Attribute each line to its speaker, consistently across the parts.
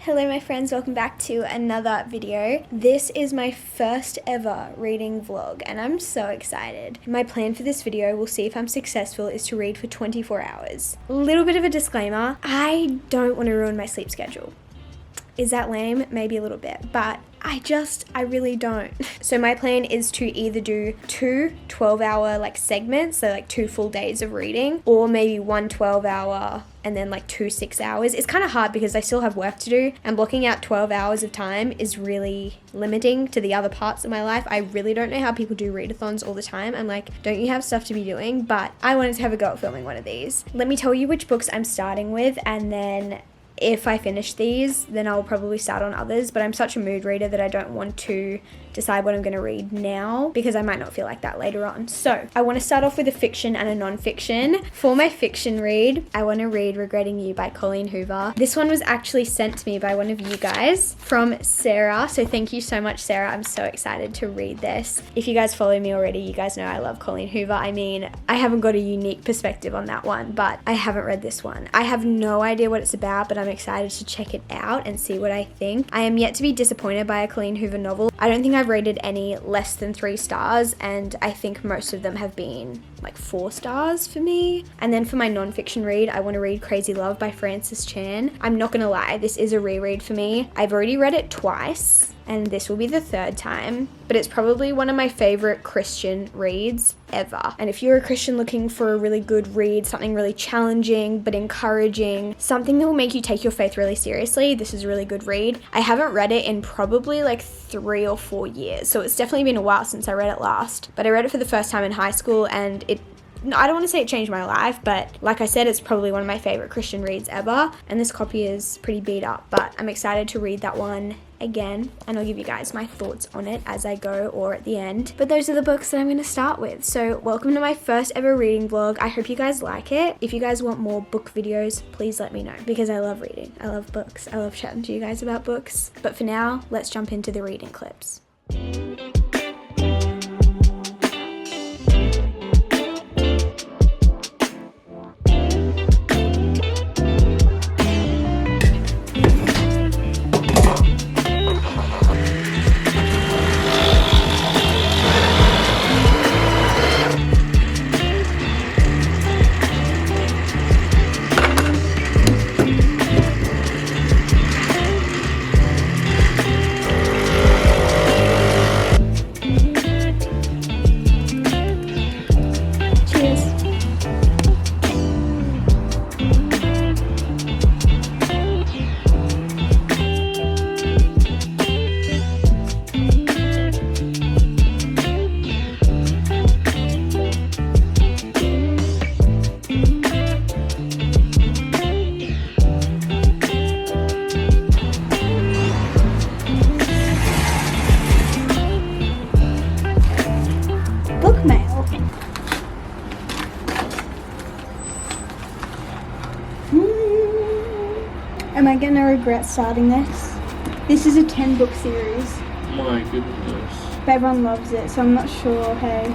Speaker 1: Hello my friends, welcome back to another video. This is my first ever reading vlog and I'm so excited. My plan for this video, we'll see if I'm successful, is to read for 24 hours. A little bit of a disclaimer, I don't want to ruin my sleep schedule. Is that lame? Maybe a little bit, but I really don't. So my plan is to either do two 12-hour segments, so 2 full days of reading, or maybe one 12-hour and then 2 6 hours. It's kind of hard because I still have work to do, and blocking out 12 hours of time is really limiting to the other parts of my life. I really don't know how people do readathons all the time. I'm like, don't you have stuff to be doing? But I wanted to have a go at filming one of these. Let me tell you which books I'm starting with, and then if I finish these, then I'll probably start on others, but I'm such a mood reader that I don't want to decide what I'm going to read now because I might not feel like that later on. So I want to start off with a fiction and a non-fiction. For my fiction read, I want to read Regretting You by Colleen Hoover. This one was actually sent to me by one of you guys from Sarah, so thank you so much, Sarah. I'm so excited to read this. If you guys follow me already, you guys know I love Colleen Hoover. I mean, I haven't got a unique perspective on that one, but I haven't read this one. I have no idea what it's about, but I'm excited to check it out and see what I think. I am yet to be disappointed by a Colleen Hoover novel. I don't think I've rated any less than 3 stars, and I think most of them have been 4 stars for me. And then for my non-fiction read, I want to read Crazy Love by Frances Chan. I'm not gonna lie, this is a reread for me. I've already read it twice, and this will be the 3rd time, but it's probably one of my favorite Christian reads ever. And if you're a Christian looking for a really good read, something really challenging but encouraging, something that will make you take your faith really seriously, this is a really good read. I haven't read it in probably 3 or 4 years, so it's definitely been a while since I read it last. But I read it for the first time in high school, and I don't want to say it changed my life, but like I said, it's probably one of my favorite Christian reads ever, and this copy is pretty beat up, but I'm excited to read that one again, and I'll give you guys my thoughts on it as I go or at the end. But those are the books that I'm going to start with. So welcome to my first ever reading vlog. I hope you guys like it. If you guys want more book videos, please let me know, because I love reading. I love books. I love chatting to you guys about books. But for now, let's jump into the reading clips. Am I gonna regret starting this? This is a 10-book series.
Speaker 2: My goodness.
Speaker 1: But everyone loves it, so I'm not sure, hey.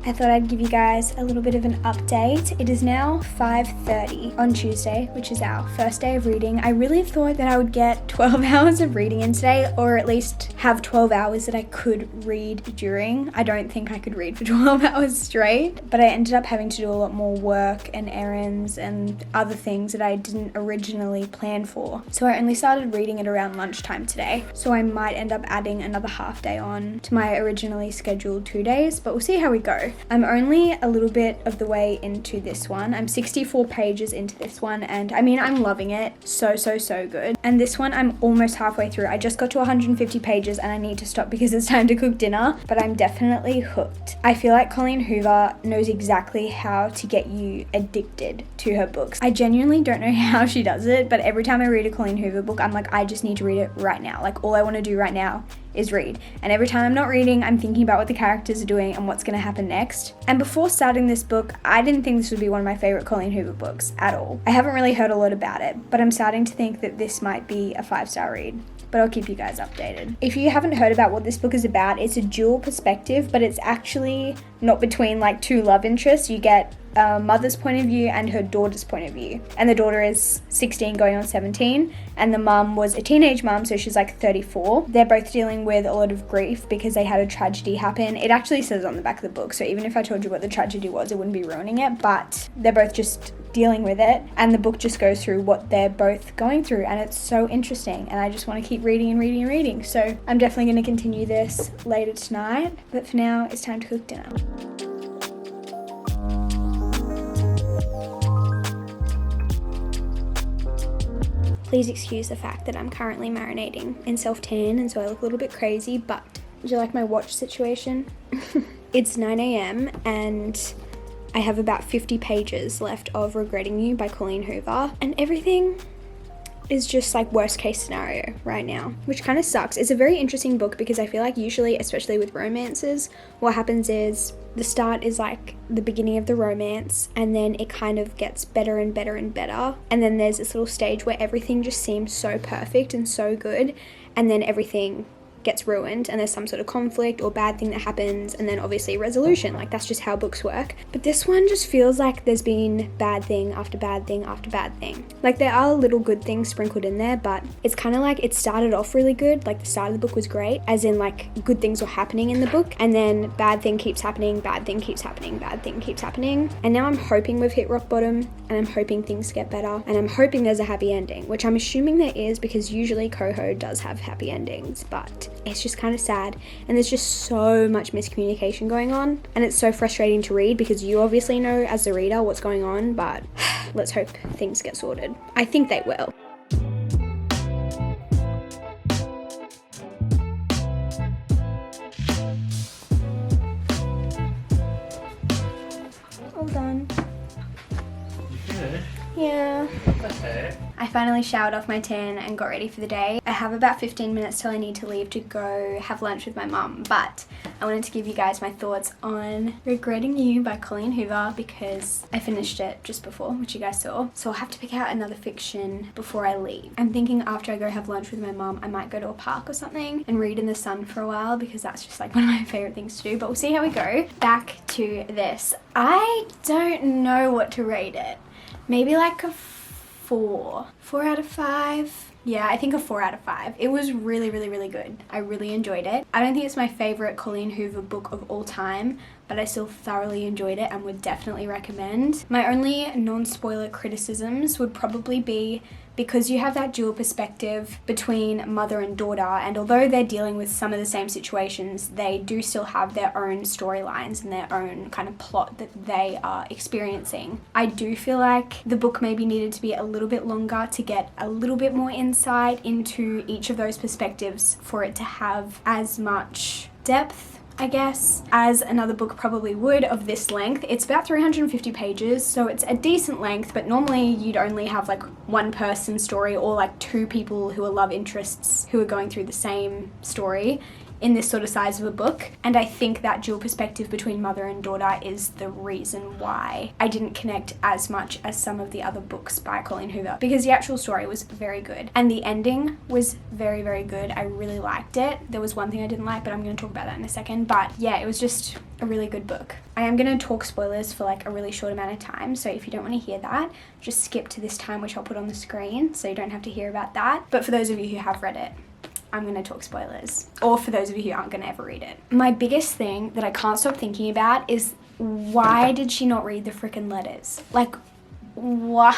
Speaker 1: I thought I'd give you guys a little bit of an update. It is now 5:30 on Tuesday, which is our first day of reading. I really thought that I would get 12 hours of reading in today, or at least have 12 hours that I could read during. I don't think I could read for 12 hours straight, but I ended up having to do a lot more work and errands and other things that I didn't originally plan for. So I only started reading at around lunchtime today. So I might end up adding another half day on to my originally scheduled 2 days, but we'll see how we go. I'm only a little bit of the way into this one. I'm 64 pages into this one, and I mean, I'm loving it. So good. And this one, I'm almost halfway through. I just got to 150 pages and I need to stop because it's time to cook dinner, but I'm definitely hooked. I feel like Colleen Hoover knows exactly how to get you addicted to her books. I genuinely don't know how she does it, but every time I read a Colleen Hoover book, I'm like, I just need to read it right now. All I want to do right now is read. And every time I'm not reading, I'm thinking about what the characters are doing and what's going to happen next. And before starting this book, I didn't think this would be one of my favorite Colleen Hoover books at all. I haven't really heard a lot about it, but I'm starting to think that this might be a 5-star read. but I'll keep you guys updated. If you haven't heard about what this book is about, it's a dual perspective, but it's actually not between like two love interests. You get a mother's point of view and her daughter's point of view. And the daughter is 16 going on 17, and the mum was a teenage mum, so she's like 34. They're both dealing with a lot of grief because they had a tragedy happen. It actually says on the back of the book, so even if I told you what the tragedy was, it wouldn't be ruining it, but they're both just dealing with it, and the book just goes through what they're both going through, and it's so interesting, and I just want to keep reading and reading and reading. So I'm definitely going to continue this later tonight, but for now it's time to cook dinner. Please excuse the fact that I'm currently marinating in self-tan, and so I look a little bit crazy, but do you like my watch situation? It's 9 a.m. and I have about 50 pages left of Regretting You by Colleen Hoover, and everything is just like worst case scenario right now, which kind of sucks. It's a very interesting book because I feel like usually, especially with romances, what happens is the start is like the beginning of the romance, and then it kind of gets better and better and better, and then there's this little stage where everything just seems so perfect and so good, and then everything gets ruined and there's some sort of conflict or bad thing that happens, and then obviously resolution. Like, that's just how books work. But this one just feels like there's been bad thing after bad thing after bad thing. Like, there are little good things sprinkled in there, but it's kind of like it started off really good, like the start of the book was great, as in like good things were happening in the book, and then bad thing keeps happening, bad thing keeps happening, bad thing keeps happening, and now I'm hoping we've hit rock bottom, and I'm hoping things get better, and I'm hoping there's a happy ending, which I'm assuming there is because usually Coho does have happy endings, but it's just kind of sad, and there's just so much miscommunication going on, and it's so frustrating to read because you obviously know as the reader what's going on, but let's hope things get sorted. I think they will. All done.
Speaker 2: You finished?
Speaker 1: Yeah.
Speaker 2: Okay.
Speaker 1: I finally showered off my tan and got ready for the day. I have about 15 minutes till I need to leave to go have lunch with my mum, but I wanted to give you guys my thoughts on Regretting You by Colleen Hoover because I finished it just before, which you guys saw. So I'll have to pick out another fiction before I leave. I'm thinking after I go have lunch with my mum, I might go to a park or something and read in the sun for a while because that's just like one of my favorite things to do, but we'll see how we go. Back to this. I don't know what to rate it. Maybe like a 4 out of 5. Yeah, I think a 4 out of 5. It was really, really, really good. I really enjoyed it. I don't think it's my favorite Colleen Hoover book of all time, but I still thoroughly enjoyed it and would definitely recommend. My only non-spoiler criticisms would probably be because you have that dual perspective between mother and daughter, and although they're dealing with some of the same situations, they do still have their own storylines and their own kind of plot that they are experiencing. I do feel like the book maybe needed to be a little bit longer to get a little bit more insight into each of those perspectives for it to have as much depth, I guess, as another book probably would of this length. It's about 350 pages, so it's a decent length, but normally you'd only have like one person story or like two people who are love interests who are going through the same story in this sort of size of a book. And I think that dual perspective between mother and daughter is the reason why I didn't connect as much as some of the other books by Colleen Hoover, because the actual story was very good and the ending was very, very good. I really liked it. There was one thing I didn't like, but I'm going to talk about that in a second. But yeah, it was just a really good book. I am going to talk spoilers for like a really short amount of time, so if you don't want to hear that, just skip to this time, which I'll put on the screen so you don't have to hear about that. But for those of you who have read it, I'm going to talk spoilers. Or for those of you who aren't going to ever read it. My biggest thing that I can't stop thinking about is why did she not read the frickin' letters? Like, why?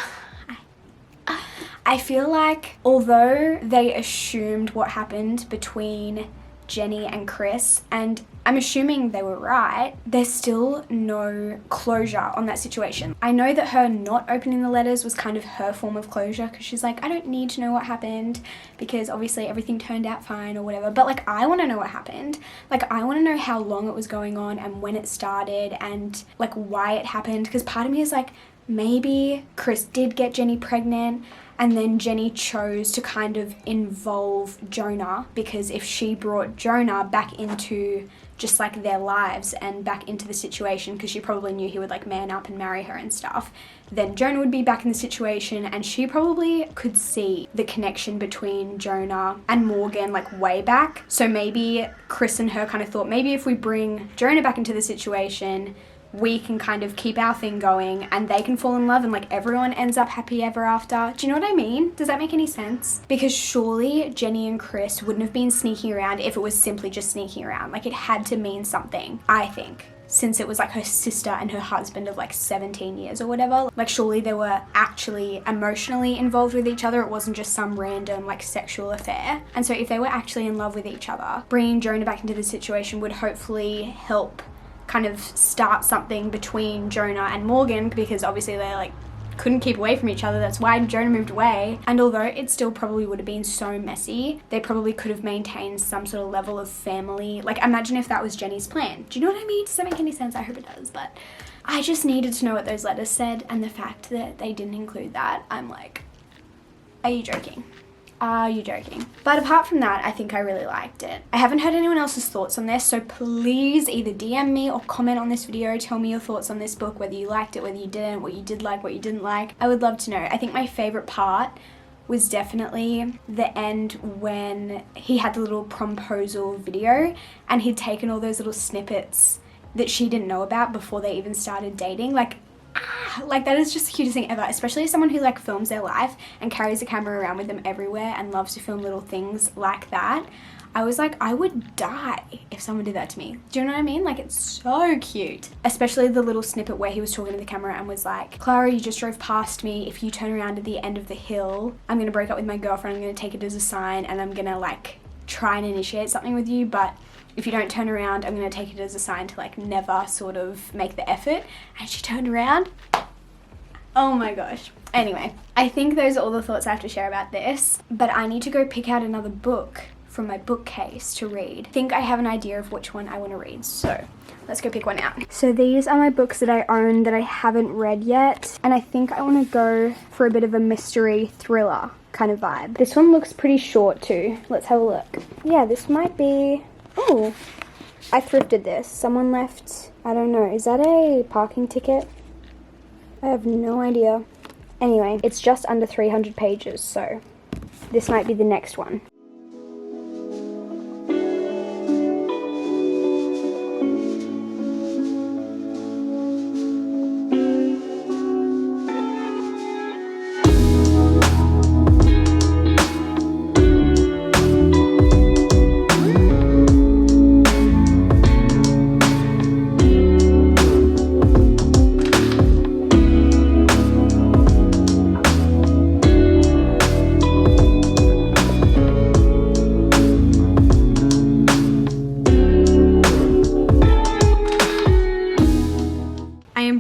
Speaker 1: I feel like although they assumed what happened between Jenny and Chris, and I'm assuming they were right, there's still no closure on that situation. I know that her not opening the letters was kind of her form of closure because she's like, I don't need to know what happened because obviously everything turned out fine or whatever, but like I want to know what happened. Like I want to know how long it was going on and when it started and like why it happened, because part of me is like, maybe Chris did get Jenny pregnant And then Jenny chose to kind of involve Jonah, because if she brought Jonah back into just like their lives and back into the situation, because she probably knew he would like man up and marry her and stuff, then Jonah would be back in the situation, and she probably could see the connection between Jonah and Morgan like way back. So maybe Chris and her kind of thought, maybe if we bring Jonah back into the situation, we can kind of keep our thing going and they can fall in love and like everyone ends up happy ever after. Do you know what I mean? Does that make any sense? Because surely Jenny and Chris wouldn't have been sneaking around if it was simply just sneaking around. Like, it had to mean something, I think, since it was like her sister and her husband of like 17 years or whatever. Like, surely they were actually emotionally involved with each other. It wasn't just some random like sexual affair. And so if they were actually in love with each other, bringing Jonah back into the situation would hopefully help kind of start something between Jonah and Morgan, because obviously they like couldn't keep away from each other. That's why Jonah moved away. And although it still probably would have been so messy, they probably could have maintained some sort of level of family. Like, imagine if that was Jenny's plan. Do you know what I mean? Does that make any sense? I hope it does. But I just needed to know what those letters said, and the fact that they didn't include that, I'm like, are you joking? Are you joking? But apart from that, I think I really liked it. I haven't heard anyone else's thoughts on this, so please either DM me or comment on this video. Tell me your thoughts on this book, whether you liked it, whether you didn't, what you did like, what you didn't like. I would love to know. I think my favorite part was definitely the end when he had the little promposal video and he'd taken all those little snippets that she didn't know about before they even started dating. Like that is just the cutest thing ever, especially as someone who like films their life and carries a camera around with them everywhere and loves to film little things like that. I was like, I would die if someone did that to me. Do you know what I mean? Like, it's so cute. Especially the little snippet where he was talking to the camera and was like, Clara, you just drove past me. If you turn around at the end of the hill, I'm gonna break up with my girlfriend. I'm gonna take it as a sign and I'm gonna like try and initiate something with you, but if you don't turn around, I'm gonna take it as a sign to like never sort of make the effort. And she turned around. Oh my gosh. Anyway, I think those are all the thoughts I have to share about this, but I need to go pick out another book from my bookcase to read. I think I have an idea of which one I want to read, so let's go pick one out. So these are my books that I own that I haven't read yet, and I think I want to go for a bit of a mystery thriller kind of vibe. This one looks pretty short too. Let's have a look. Yeah, this might be... Oh, I thrifted this. Someone left, I don't know, is that a parking ticket? I have no idea. Anyway, it's just under 300 pages, so this might be the next one.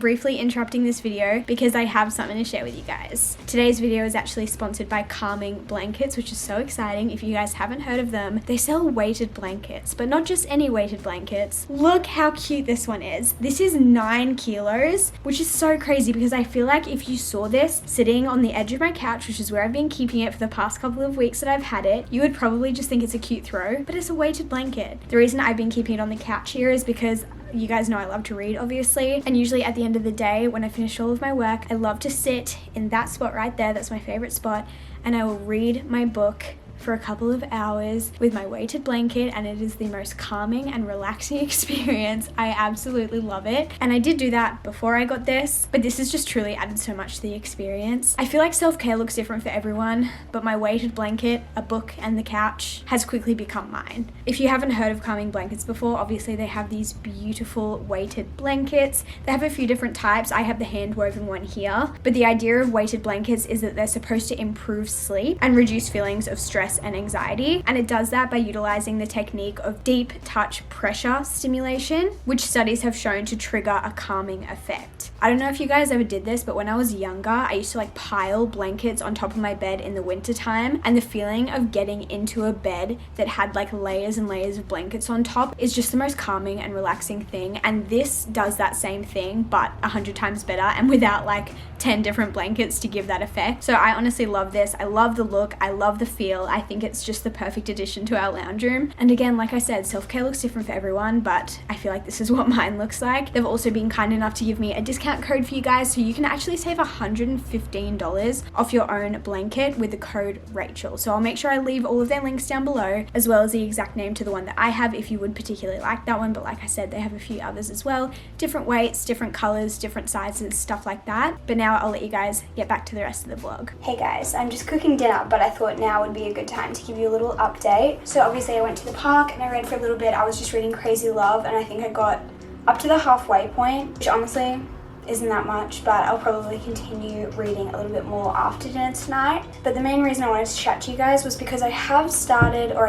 Speaker 1: Briefly interrupting this video because I have something to share with you guys. Today's video is actually sponsored by Calming Blankets, which is so exciting. If you guys haven't heard of them, they sell weighted blankets, but not just any weighted blankets. Look how cute this one is. This is 9 kilos, which is so crazy because I feel like if you saw this sitting on the edge of my couch, which is where I've been keeping it for the past couple of weeks that I've had it, you would probably just think it's a cute throw, but it's a weighted blanket. The reason I've been keeping it on the couch here is because you guys know I love to read, obviously, and usually at the end of the day when I finish all of my work, I love to sit in that spot right there. That's my favorite spot, and I will read my book for a couple of hours with my weighted blanket, and it is the most calming and relaxing experience. I absolutely love it, and I did do that before I got this, but this has just truly added so much to the experience. I feel like self-care looks different for everyone, but my weighted blanket, a book, and the couch has quickly become mine. If you haven't heard of Calming Blankets before, obviously they have these beautiful weighted blankets. They have a few different types. I have the hand-woven one here, but the idea of weighted blankets is that they're supposed to improve sleep and reduce feelings of stress and anxiety, and it does that by utilizing the technique of deep touch pressure stimulation, which studies have shown to trigger a calming effect. I don't know if you guys ever did this, but when I was younger, I used to like pile blankets on top of my bed in the winter time, and the feeling of getting into a bed that had like layers and layers of blankets on top is just the most calming and relaxing thing. And this does that same thing, but 100 times better and without like 10 different blankets to give that effect. So I honestly love this. I love the look. I love the feel. I think it's just the perfect addition to our lounge room. And again, like I said, self-care looks different for everyone, but I feel like this is what mine looks like. They've also been kind enough to give me a discount code for you guys, so you can actually save $115 off your own blanket with the code Rachel. So I'll make sure I leave all of their links down below, as well as the exact name to the one that I have if you would particularly like that one. But like I said, they have a few others as well. Different weights, different colors, different sizes, stuff like that. But now I'll let you guys get back to the rest of the vlog. Hey guys, I'm just cooking dinner, but I thought now would be a good time to give you a little update. So obviously I went to the park and I read for a little bit. I was just reading Crazy Love, and I think I got up to the halfway point, which honestly isn't that much, but I'll probably continue reading a little bit more after dinner tonight. But the main reason I wanted to chat to you guys was because I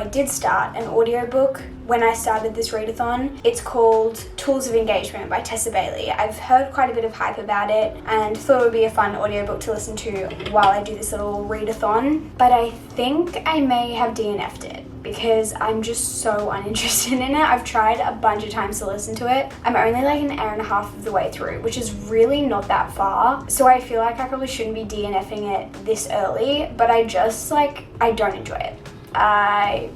Speaker 1: did start an audiobook when I started this readathon. It's called Tools of Engagement by Tessa Bailey. I've heard quite a bit of hype about it and thought it would be a fun audiobook to listen to while I do this little readathon. But I think I may have DNF'd it because I'm just so uninterested in it. I've tried a bunch of times to listen to it. I'm only like an hour and a half of the way through, which is really not that far. So I feel like I probably shouldn't be DNFing it this early, but I don't enjoy it. I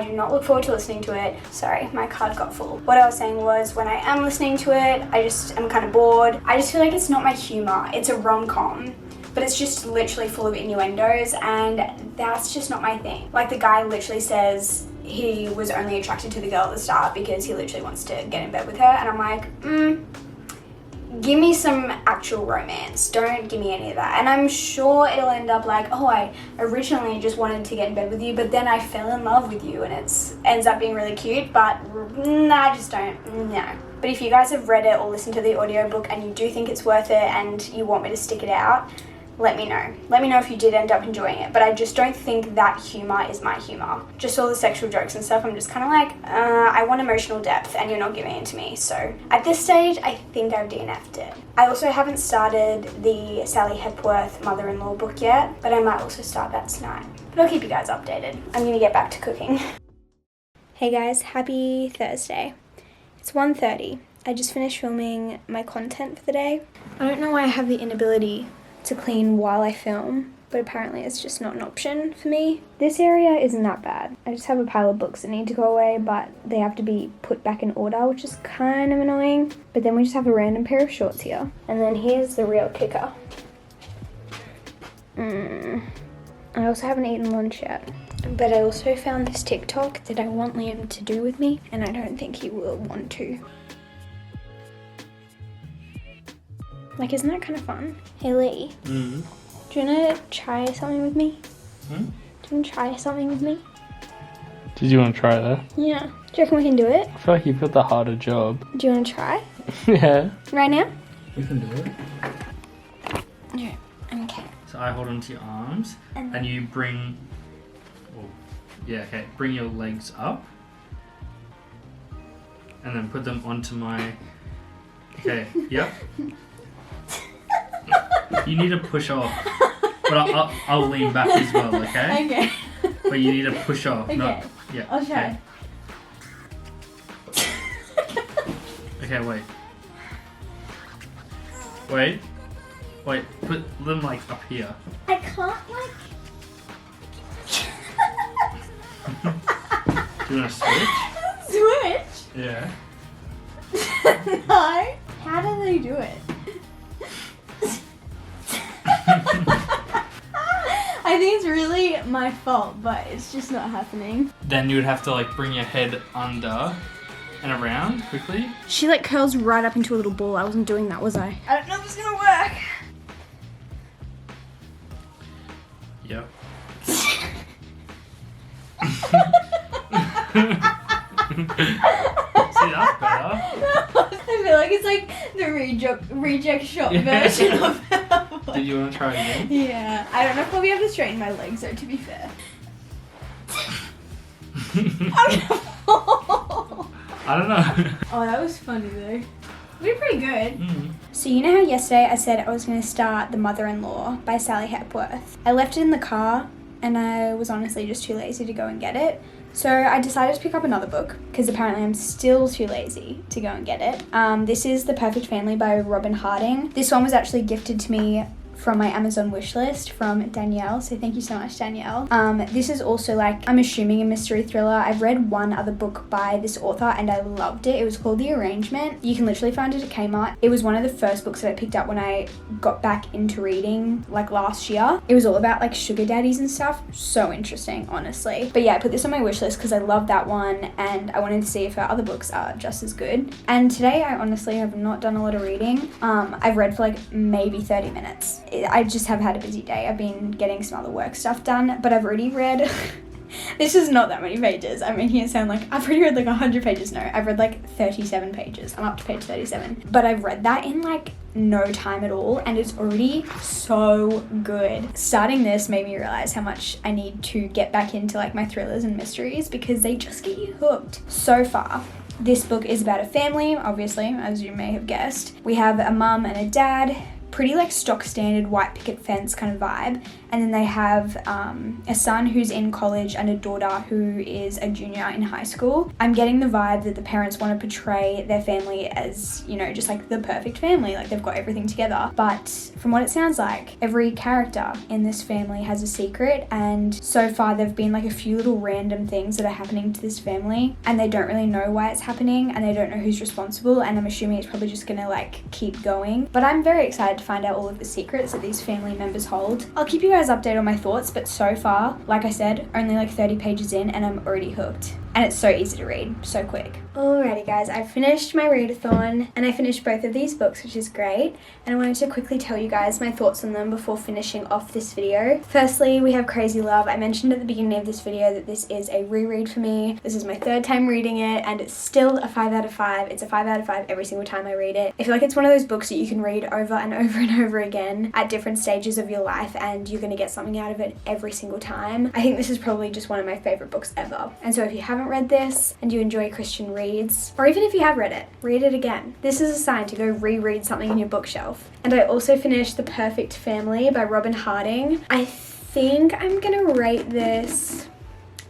Speaker 1: do not look forward to listening to it. Sorry, my card got full. What I was saying was, when I am listening to it, I'm kind of bored. I just feel like it's not my humor. It's a rom-com, but it's just literally full of innuendos, and that's just not my thing. Like, the guy literally says he was only attracted to the girl at the start because he literally wants to get in bed with her, and I'm like, give me some actual romance. Don't give me any of that. And I'm sure it'll end up like, oh, I originally just wanted to get in bed with you, but then I fell in love with you, and it ends up being really cute, but I just don't, no. But if you guys have read it or listened to the audiobook and you do think it's worth it and you want me to stick it out, let me know. Let me know if you did end up enjoying it. But I just don't think that humor is my humor. Just all the sexual jokes and stuff, I'm just kind of like, I want emotional depth and you're not giving it to me. So at this stage, I think I've DNF'd it. I also haven't started the Sally Hepworth mother-in-law book yet, but I might also start that tonight. But I'll keep you guys updated. I'm gonna get back to cooking. Hey guys, happy Thursday. It's 1:30. I just finished filming my content for the day. I don't know why I have the inability to clean while I film, but apparently it's just not an option for me. This area isn't that bad. I just have a pile of books that need to go away, but they have to be put back in order, which is kind of annoying. But then we just have a random pair of shorts here. And then here's the real kicker. I also haven't eaten lunch yet. But I also found this TikTok that I want Liam to do with me, and I don't think he will want to. Like, isn't that kind of fun? Hey Lee, do you want to try something with me? Do you want to try something with me?
Speaker 2: Did you want to try that?
Speaker 1: Yeah. Do you reckon we can do it?
Speaker 2: I feel like you've got the harder job.
Speaker 1: Do you want to try?
Speaker 2: Yeah.
Speaker 1: Right now?
Speaker 2: We can do it.
Speaker 1: Yeah. Okay.
Speaker 2: So I hold onto your arms, and you bring... Oh, yeah, okay. Bring your legs up. And then put them onto my... Okay, yep. You need to push off, but I'll lean back as well, okay?
Speaker 1: Okay.
Speaker 2: But you need to push off,
Speaker 1: Okay.
Speaker 2: not... Yeah.
Speaker 1: I'll try.
Speaker 2: Okay, wait. Wait, put them like up here.
Speaker 1: I can't like...
Speaker 2: Do you want to switch?
Speaker 1: Switch?
Speaker 2: Yeah.
Speaker 1: No. How do they do it? I think it's really my fault, but it's just not happening.
Speaker 2: Then you would have to like bring your head under and around quickly.
Speaker 1: She like curls right up into a little ball. I wasn't doing that, was I? I don't know if it's gonna work.
Speaker 2: Yep. See, that's better.
Speaker 1: I feel like it's like the reject shot version of that.
Speaker 2: Did you want to try again?
Speaker 1: Yeah. I don't know if I'll be able to straighten my legs though, to be fair.
Speaker 2: I don't know.
Speaker 1: Oh, that was funny though. We did pretty good. So you know how yesterday I said I was going to start The Mother-in-Law by Sally Hepworth? I left it in the car and I was honestly just too lazy to go and get it. So I decided to pick up another book because apparently I'm still too lazy to go and get it. This is The Perfect Family by Robyn Harding. This one was actually gifted to me from my Amazon wish list from Danielle, so thank you so much, Danielle. This is also like, I'm assuming, a mystery thriller. I've read one other book by this author and I loved it. It was called The Arrangement. You can literally find it at Kmart. It was one of the first books that I picked up when I got back into reading like last year. It was all about like sugar daddies and stuff. So interesting, honestly. But yeah, I put this on my wish list because I love that one and I wanted to see if her other books are just as good. And today I honestly have not done a lot of reading. I've read for like maybe 30 minutes. I just have had a busy day. I've been getting some other work stuff done, but I've already read this is not that many pages. I'm making it sound like I've already read like 100 pages. No, I've read like 37 pages. I'm up to page 37. But I've read that in like no time at all and it's already so good. Starting this made me realize how much I need to get back into like my thrillers and mysteries because they just get you hooked. So far, this book is about a family, obviously, as you may have guessed. We have a mum and a dad, pretty like stock standard white picket fence kind of vibe. And then they have a son who's in college and a daughter who is a junior in high school. I'm getting the vibe that the parents want to portray their family as, you know, just like the perfect family, like they've got everything together. But from what it sounds like, every character in this family has a secret, and so far there've been like a few little random things that are happening to this family and they don't really know why it's happening and they don't know who's responsible, and I'm assuming it's probably just gonna like keep going. But I'm very excited to find out all of the secrets that these family members hold. I'll keep you guys updated on my thoughts, but so far, like I said, only like 30 pages in and I'm already hooked. And it's so easy to read, so quick. Alrighty guys, I finished my readathon and I finished both of these books, which is great. And I wanted to quickly tell you guys my thoughts on them before finishing off this video. Firstly, we have Crazy Love. I mentioned at the beginning of this video that this is a reread for me. This is my third time reading it and it's still a 5 out of 5. It's a 5 out of 5 every single time I read it. I feel like it's one of those books that you can read over and over and over again at different stages of your life and you're going to get something out of it every single time. I think this is probably just one of my favorite books ever. And so if you haven't read this and you enjoy Christian reads, or even if you have read it, read it again. This is a sign to go reread something in your bookshelf. And I also finished The Perfect Family by Robyn Harding. I think I'm gonna rate this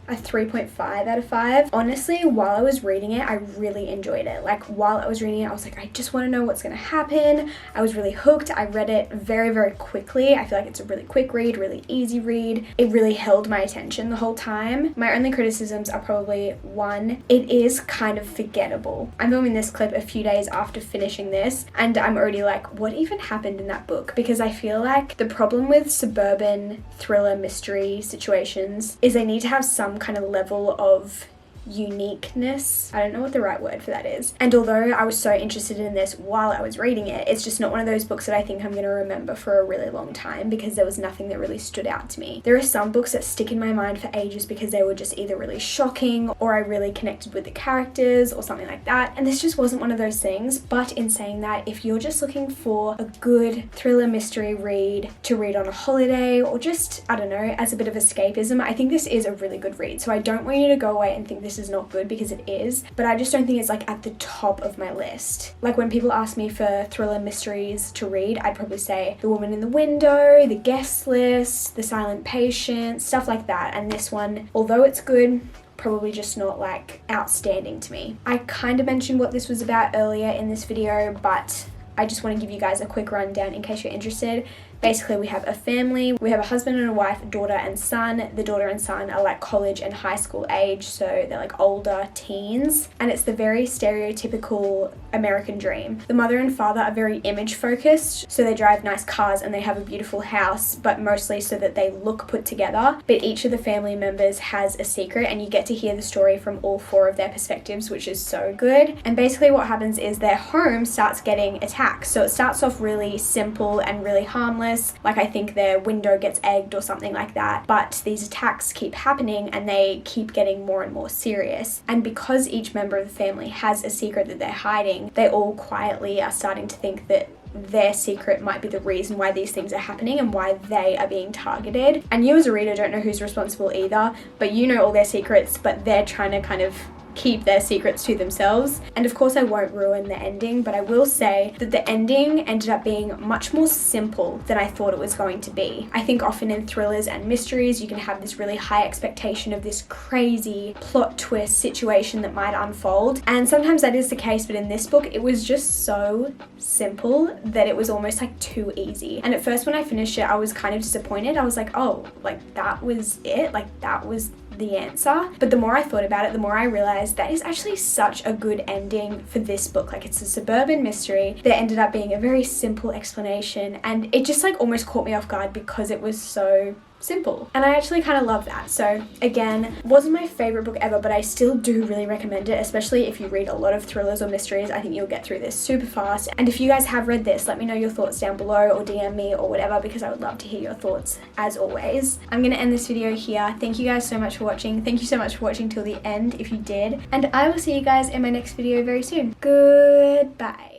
Speaker 1: a 3.5 out of 5. Honestly, while I was reading it, I really enjoyed it. Like while I was reading it, I was like, I just want to know what's going to happen. I was really hooked. I read it very, very quickly. I feel like it's a really quick read, really easy read. It really held my attention the whole time. My only criticisms are probably one, it is kind of forgettable. I'm filming this clip a few days after finishing this and I'm already like, what even happened in that book? Because I feel like the problem with suburban thriller mystery situations is they need to have some kind of level of uniqueness. I don't know what the right word for that is. And although I was so interested in this while I was reading it, it's just not one of those books that I think I'm going to remember for a really long time because there was nothing that really stood out to me. There are some books that stick in my mind for ages because they were just either really shocking or I really connected with the characters or something like that. And this just wasn't one of those things. But in saying that, if you're just looking for a good thriller mystery read to read on a holiday or just, I don't know, as a bit of escapism, I think this is a really good read. So I don't want you to go away and think this is not good because it is, but I just don't think it's like at the top of my list. Like when people ask me for thriller mysteries to read, I'd probably say The Woman in the Window, The Guest List, The Silent Patient, stuff like that. And this one, although it's good, probably just not like outstanding to me. I kind of mentioned what this was about earlier in this video, but I just want to give you guys a quick rundown in case you're interested. Basically, we have a family. We have a husband and a wife, a daughter and son. The daughter and son are like college and high school age, so they're like older teens. And it's the very stereotypical American dream. The mother and father are very image focused, so they drive nice cars and they have a beautiful house, but mostly so that they look put together. But each of the family members has a secret and you get to hear the story from all 4 of their perspectives, which is so good. And basically what happens is their home starts getting attacked. So it starts off really simple and really harmless. Like I think their window gets egged or something like that, but these attacks keep happening and they keep getting more and more serious. And because each member of the family has a secret that they're hiding, they all quietly are starting to think that their secret might be the reason why these things are happening and why they are being targeted. And you as a reader don't know who's responsible either, but you know all their secrets, but they're trying to kind of keep their secrets to themselves. And of course I won't ruin the ending, but I will say that the ending ended up being much more simple than I thought it was going to be. I think often in thrillers and mysteries you can have this really high expectation of this crazy plot twist situation that might unfold, and sometimes that is the case, but in this book it was just so simple that it was almost like too easy. And at first when I finished it I was kind of disappointed. I was like, oh, like that was it? Like that was the answer? But the more I thought about it, the more I realized that is actually such a good ending for this book. Like, it's a suburban mystery that ended up being a very simple explanation, and it just like almost caught me off guard because it was so simple, and I actually kind of love that. So again, wasn't my favorite book ever, but I still do really recommend it, especially if you read a lot of thrillers or mysteries. I think you'll get through this super fast. And if you guys have read this, let me know your thoughts down below or DM me or whatever, because I would love to hear your thoughts as always. I'm gonna end this video here. Thank you guys so much for watching. Thank you so much for watching till the end if you did, and I will see you guys in my next video very soon. Goodbye.